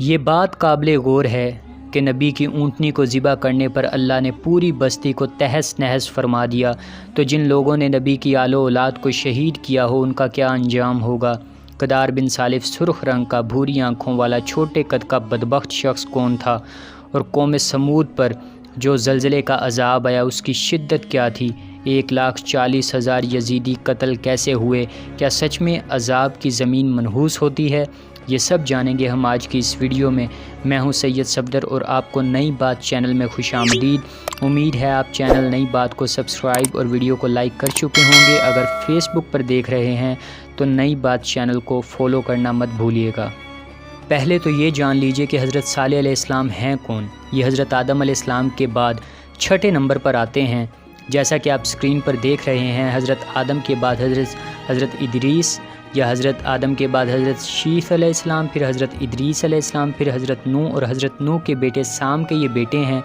یہ بات قابل غور ہے کہ نبی کی اونٹنی کو ذبح کرنے پر اللہ نے پوری بستی کو تہس نہس فرما دیا، تو جن لوگوں نے نبی کی آل و اولاد کو شہید کیا ہو ان کا کیا انجام ہوگا؟ قدار بن سالف سرخ رنگ کا بھوری آنکھوں والا چھوٹے قد کا بدبخت شخص کون تھا؟ اور قوم سمود پر جو زلزلے کا عذاب آیا اس کی شدت کیا تھی؟ 1,40,000 یزیدی قتل کیسے ہوئے؟ کیا سچ میں عذاب کی زمین منحوس ہوتی ہے؟ یہ سب جانیں گے ہم آج کی اس ویڈیو میں۔ میں ہوں سید صفدر اور آپ کو نئی بات چینل میں خوش آمدید۔ امید ہے آپ چینل نئی بات کو سبسکرائب اور ویڈیو کو لائک کر چکے ہوں گے۔ اگر فیس بک پر دیکھ رہے ہیں تو نئی بات چینل کو فالو کرنا مت بھولیے گا۔ پہلے تو یہ جان لیجئے کہ حضرت صالح علیہ السلام ہیں کون؟ یہ حضرت آدم علیہ السلام کے بعد چھٹے نمبر پر آتے ہیں۔ جیسا کہ آپ اسکرین پر دیکھ رہے ہیں، حضرت آدم کے بعد حضرت ادریس، یا حضرت آدم کے بعد حضرت شیث علیہ السلام، پھر حضرت ادریس علیہ السلام، پھر حضرت نوح، اور حضرت نوح کے بیٹے سام کے یہ بیٹے ہیں،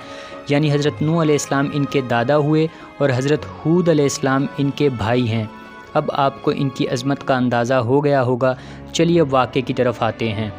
یعنی حضرت نوح علیہ السلام ان کے دادا ہوئے اور حضرت ہود علیہ السلام ان کے بھائی ہیں۔ اب آپ کو ان کی عظمت کا اندازہ ہو گیا ہوگا۔ چلیے اب واقعے کی طرف آتے ہیں۔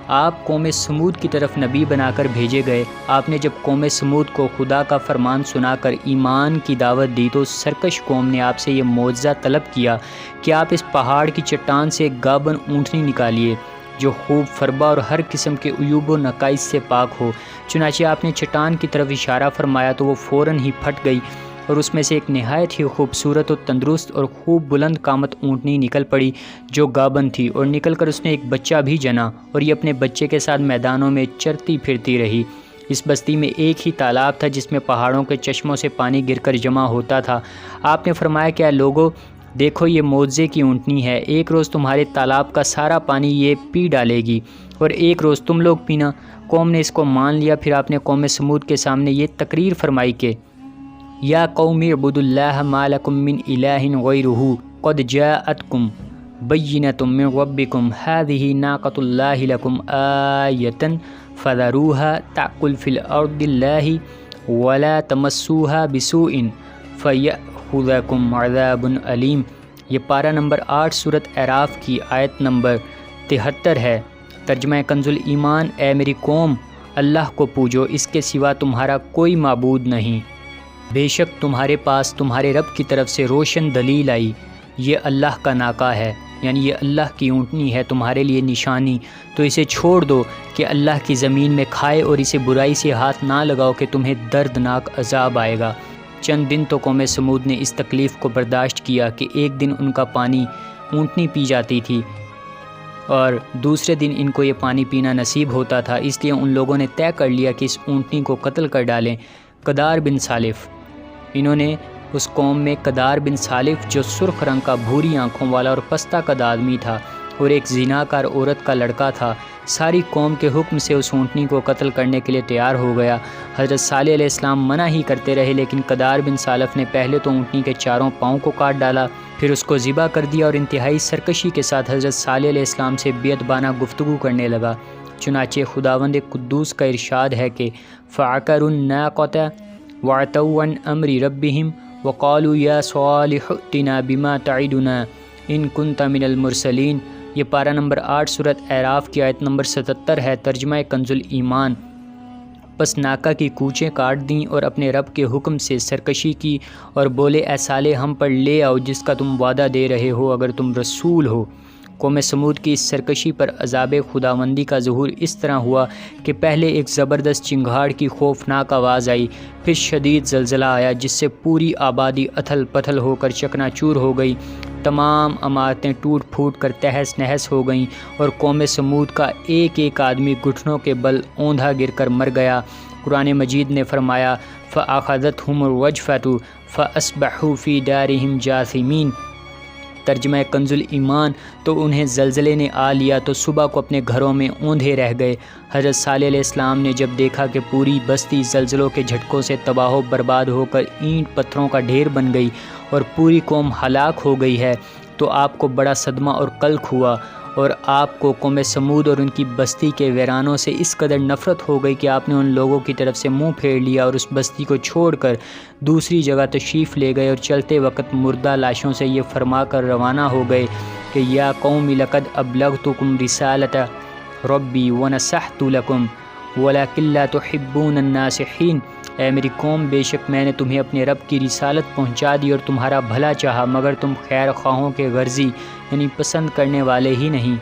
آپ قوم سمود کی طرف نبی بنا کر بھیجے گئے۔ آپ نے جب قوم سمود کو خدا کا فرمان سنا کر ایمان کی دعوت دی تو سرکش قوم نے آپ سے یہ معجزہ طلب کیا کہ آپ اس پہاڑ کی چٹان سے ایک گابن اونٹنی نکالیے جو خوب فربا اور ہر قسم کے عیوب و نقائص سے پاک ہو۔ چنانچہ آپ نے چٹان کی طرف اشارہ فرمایا تو وہ فوراً ہی پھٹ گئی اور اس میں سے ایک نہایت ہی خوبصورت و تندرست اور خوب بلند قامت اونٹنی نکل پڑی جو گابن تھی، اور نکل کر اس نے ایک بچہ بھی جنا اور یہ اپنے بچے کے ساتھ میدانوں میں چرتی پھرتی رہی۔ اس بستی میں ایک ہی تالاب تھا جس میں پہاڑوں کے چشموں سے پانی گر کر جمع ہوتا تھا۔ آپ نے فرمایا کہ اے لوگو، دیکھو یہ معجزے کی اونٹنی ہے، ایک روز تمہارے تالاب کا سارا پانی یہ پی ڈالے گی اور ایک روز تم لوگ پینا۔ قوم نے اس کو مان لیا۔ پھر آپ نے قوم سمود کے سامنے یہ تقریر فرمائی کہ یا قوم اعبدوا اللہ ما لکم من الہ غیرہ قد جاءتکم بینۃ من ربکم ہذہ ناقۃ اللہ لکم آیۃ فذروها تأکل فی الارض اللہ ولا تمسوها بسوء فیأخذکم عذاب علیم۔ یہ پارہ نمبر 8 سورۃ اعراف کی آیت نمبر 73 ہے۔ ترجمہ کنز الایمان: اے میری قوم، اللہ کو پوجو، اس کے سوا تمہارا کوئی معبود نہیں۔ بے شک تمہارے پاس تمہارے رب کی طرف سے روشن دلیل آئی، یہ اللہ کا ناقہ ہے، یعنی یہ اللہ کی اونٹنی ہے تمہارے لیے نشانی، تو اسے چھوڑ دو کہ اللہ کی زمین میں کھائے اور اسے برائی سے ہاتھ نہ لگاؤ کہ تمہیں دردناک عذاب آئے گا۔ چند دن تو قوم سمود نے اس تکلیف کو برداشت کیا کہ ایک دن ان کا پانی اونٹنی پی جاتی تھی اور دوسرے دن ان کو یہ پانی پینا نصیب ہوتا تھا، اس لیے ان لوگوں نے طے کر لیا کہ اس اونٹنی کو قتل کر ڈالیں۔ قدار بن سالف، انہوں نے اس قوم میں قدار بن سالف جو سرخ رنگ کا بھوری آنکھوں والا اور پستہ قد آدمی تھا اور ایک زناکار عورت کا لڑکا تھا، ساری قوم کے حکم سے اس اونٹنی کو قتل کرنے کے لیے تیار ہو گیا۔ حضرت صالح علیہ السلام منع ہی کرتے رہے، لیکن قدار بن سالف نے پہلے تو اونٹنی کے چاروں پاؤں کو کاٹ ڈالا، پھر اس کو ذبح کر دیا اور انتہائی سرکشی کے ساتھ حضرت صالح علیہ السلام سے بیدبانہ گفتگو کرنے لگا۔ چنانچہ خداوند قدوس کا ارشاد ہے کہ فَعَقَرُوا النَّاقَةَ وَعَتَوْا عَنْ أَمْرِ رَبِّهِمْ وَقَالُوا يَا صَالِحُ ائْتِنَا بِمَا تَعِدُنَا إِن كُنتَ مِنَ الْمُرْسَلِينَ۔ یہ پارہ نمبر 8 سورۃ اعراف کی آیت نمبر 77 ہے۔ ترجمہ کنز الایمان: پس ناکہ کی کوچیں کاٹ دیں اور اپنے رب کے حکم سے سرکشی کی اور بولے اے صالح ہم پر لے آؤ جس کا تم وعدہ دے رہے ہو اگر تم رسول ہو۔ قوم سمود کی اس سرکشی پر عذاب خداوندی کا ظہور اس طرح ہوا کہ پہلے ایک زبردست چنگھاڑ کی خوفناک آواز آئی، پھر شدید زلزلہ آیا جس سے پوری آبادی اتھل پتھل ہو کر چکنا چور ہو گئی، تمام عمارتیں ٹوٹ پھوٹ کر تہس نہس ہو گئیں اور قوم سمود کا ایک ایک آدمی گھٹنوں کے بل اوندھا گر کر مر گیا۔ قرآن مجید نے فرمایا فَأَخَذَتْهُمُ الرَّجْفَةُ فَأَصْبَحُوا فِي دَارِهِمْ جَاثِمِينَ۔ ترجمہ کنز الایمان: تو انہیں زلزلے نے آ لیا تو صبح کو اپنے گھروں میں اوندھے رہ گئے۔ حضرت صالح علیہ السلام نے جب دیکھا کہ پوری بستی زلزلوں کے جھٹکوں سے تباہ و برباد ہو کر اینٹ پتھروں کا ڈھیر بن گئی اور پوری قوم ہلاک ہو گئی ہے تو آپ کو بڑا صدمہ اور قلق ہوا، اور آپ کو قوم سمود اور ان کی بستی کے ویرانوں سے اس قدر نفرت ہو گئی کہ آپ نے ان لوگوں کی طرف سے منہ پھیر لیا اور اس بستی کو چھوڑ کر دوسری جگہ تشریف لے گئے، اور چلتے وقت مردہ لاشوں سے یہ فرما کر روانہ ہو گئے کہ یا قوم لقد ابلغتکم رسالۃ ربی ونصحت لکم ولکن لا تحبون الناصحین، اے میری قوم بے شک میں نے تمہیں اپنے رب کی رسالت پہنچا دی اور تمہارا بھلا چاہا، مگر تم خیر خواہوں کے غرضی یعنی پسند کرنے والے ہی نہیں۔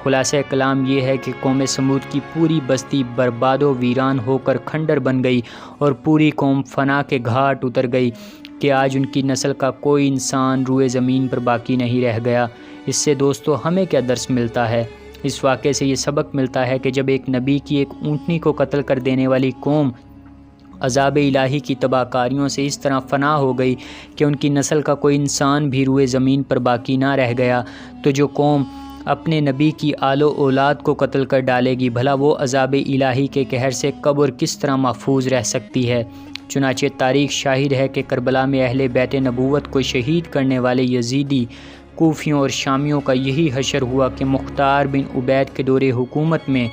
خلاصہ کلام یہ ہے کہ قوم سمود کی پوری بستی برباد و ویران ہو کر کھنڈر بن گئی اور پوری قوم فنا کے گھاٹ اتر گئی کہ آج ان کی نسل کا کوئی انسان روئے زمین پر باقی نہیں رہ گیا۔ اس سے دوستو ہمیں کیا درس ملتا ہے؟ اس واقعے سے یہ سبق ملتا ہے کہ جب ایک نبی کی ایک اونٹنی کو قتل کر دینے والی قوم عذاب الہی کی تباہ کاریوں سے اس طرح فنا ہو گئی کہ ان کی نسل کا کوئی انسان بھی روئے زمین پر باقی نہ رہ گیا، تو جو قوم اپنے نبی کی آل و اولاد کو قتل کر ڈالے گی، بھلا وہ عذاب الہی کے قہر سے کب اور کس طرح محفوظ رہ سکتی ہے؟ چنانچہ تاریخ شاہد ہے کہ کربلا میں اہل بیت نبوت کو شہید کرنے والے یزیدی، کوفیوں اور شامیوں کا یہی حشر ہوا کہ مختار بن عبید کے دور حکومت میں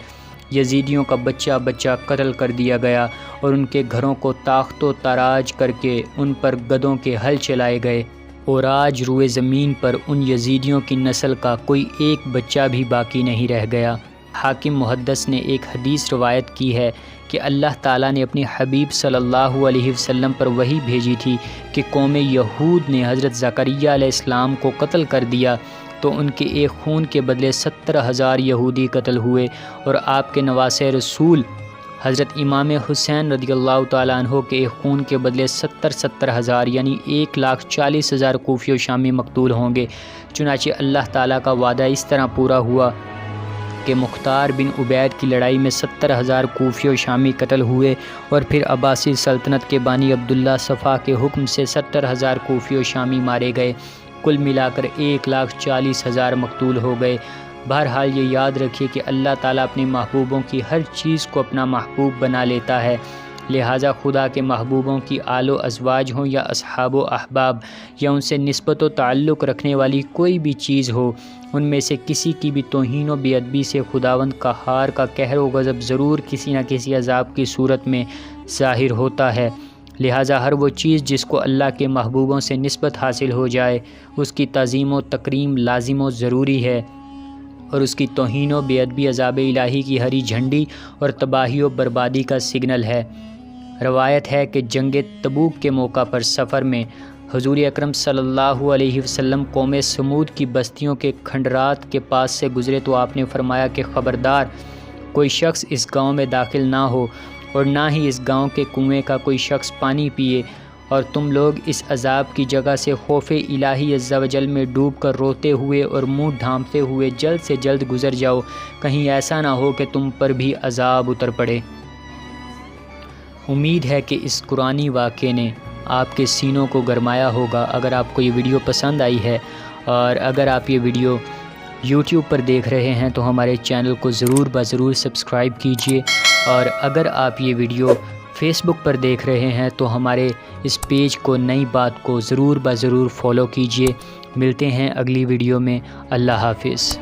یزیدیوں کا بچہ بچہ قتل کر دیا گیا اور ان کے گھروں کو تاخت و تاراج کر کے ان پر گدھوں کے ہل چلائے گئے، اور آج روئے زمین پر ان یزیدیوں کی نسل کا کوئی ایک بچہ بھی باقی نہیں رہ گیا۔ حاکم محدث نے ایک حدیث روایت کی ہے کہ اللہ تعالیٰ نے اپنی حبیب صلی اللہ علیہ وسلم پر وحی بھیجی تھی کہ قوم یہود نے حضرت زکریا علیہ السلام کو قتل کر دیا، تو ان کے ایک خون کے بدلے 70,000 یہودی قتل ہوئے، اور آپ کے نواسے رسول حضرت امام حسین رضی اللہ تعالیٰ عنہ کے ایک خون کے بدلے 70,000 یعنی 1,40,000 کوفی و شامی مقتول ہوں گے۔ چنانچہ اللہ تعالیٰ کا وعدہ اس طرح پورا ہوا کہ مختار بن عبید کی لڑائی میں 70,000 کوفی و شامی قتل ہوئے، اور پھر عباسی سلطنت کے بانی عبداللہ صفا کے حکم سے 70,000 کوفی و شامی مارے گئے، کل ملا کر 1,40,000 مقتول ہو گئے۔ بہرحال یہ یاد رکھیے کہ اللہ تعالیٰ اپنے محبوبوں کی ہر چیز کو اپنا محبوب بنا لیتا ہے، لہٰذا خدا کے محبوبوں کی آل و ازواج ہوں یا اصحاب و احباب یا ان سے نسبت و تعلق رکھنے والی کوئی بھی چیز ہو، ان میں سے کسی کی بھی توہین و بے ادبی سے خداوند قہار کا قہر و غضب ضرور کسی نہ کسی عذاب کی صورت میں ظاہر ہوتا ہے۔ لہٰذا ہر وہ چیز جس کو اللہ کے محبوبوں سے نسبت حاصل ہو جائے اس کی تعظیم و تکریم لازم و ضروری ہے، اور اس کی توہین و بے ادبی عذاب الہی کی ہری جھنڈی اور تباہی و بربادی کا سگنل ہے۔ روایت ہے کہ جنگ تبوک کے موقع پر سفر میں حضور اکرم صلی اللہ علیہ وسلم قوم سمود کی بستیوں کے کھنڈرات کے پاس سے گزرے تو آپ نے فرمایا کہ خبردار، کوئی شخص اس گاؤں میں داخل نہ ہو اور نہ ہی اس گاؤں کے کنویں کا کوئی شخص پانی پیے، اور تم لوگ اس عذاب کی جگہ سے خوف الہی عز و جل میں ڈوب کر روتے ہوئے اور منہ ڈھانپتے ہوئے جلد سے جلد گزر جاؤ، کہیں ایسا نہ ہو کہ تم پر بھی عذاب اتر پڑے۔ امید ہے کہ اس قرآنی واقعے نے آپ کے سینوں کو گرمایا ہوگا۔ اگر آپ کو یہ ویڈیو پسند آئی ہے اور اگر آپ یہ ویڈیو یوٹیوب پر دیکھ رہے ہیں تو ہمارے چینل کو ضرور سبسکرائب کیجیے، اور اگر آپ یہ ویڈیو فیس بک پر دیکھ رہے ہیں تو ہمارے اس پیج کو نئی بات کو ضرور فالو کیجیے۔ ملتے ہیں اگلی ویڈیو میں، اللہ حافظ۔